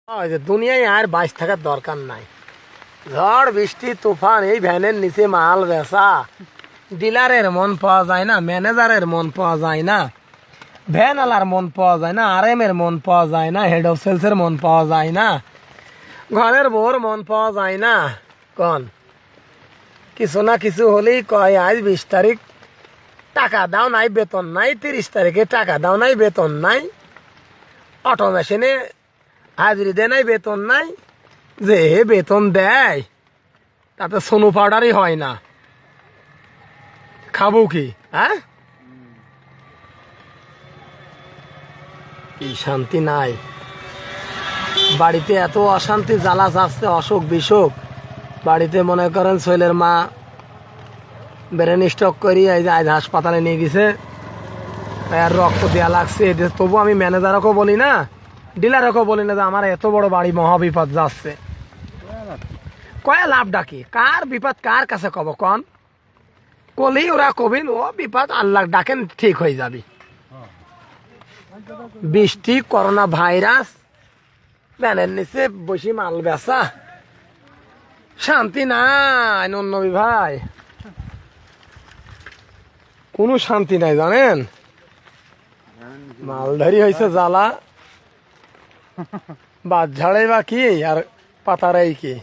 ওই যে দুনিয়ায় আর বাইশ থাকার দরকার নাই। ঝড় বৃষ্টি তুফান এই ভ্যানের নিচে মাল বেচা, ডিলারের মন পাওয়া যায় না, ম্যানেজারের মন পাওয়া যায় না, ভ্যান আলার মন পাওয়া যায় না, আর এম এর মন পাওয়া যায় না, হেড অফ সেলস এর মন পাওয়া যায় না, ঘরের বউর মন পাওয়া যায় না। কন কিছু না কিছু হলেই কয় আজ 20 তারিখ টাকা দাও নাই, বেতন নাই। 30 তারিখে টাকা দাও নাই, বেতন নাই। অটো মেশিনে হাজিরি দেয় নাই, বেতন নাই। যে বেতন দেয় তাতে সোনু পাউডারই হয় না। খাবো কি? হ্যাঁ, কি শান্তি নাই বাড়িতে, এত অশান্তি জ্বালা যাচ্ছে, অসুখ বিসুখ বাড়িতে। মনে করেন ছেলের মা ব্রেন স্ট্রোক করি এই যে আজ হাসপাতালে নিয়ে গেছে, আর রক্ত দেওয়া লাগছে। তবু আমি ম্যানেজারকে বলি না, ডিলারকে বলি না যে আমার এত বড় বাড়ি মহাবিপদ যাচ্ছে। কয়া লাভ ডাকি, কার বিপদ কার কাছে কব কন? কলি ওরা কবিন ও বিপদ আল্লাহ ডাকেন ঠিক হয়ে যাবি। বৃষ্টি, করোনা ভাইরাস, ব্যানের নিচে বসি মাল বেচা, শান্তি নাই। নবী ভাই কোনো শান্তি নাই জানেন। মালধারি হয়েছে জ্বালা, বাদ ঝাড়ে বা কি আর পাতারাই কি।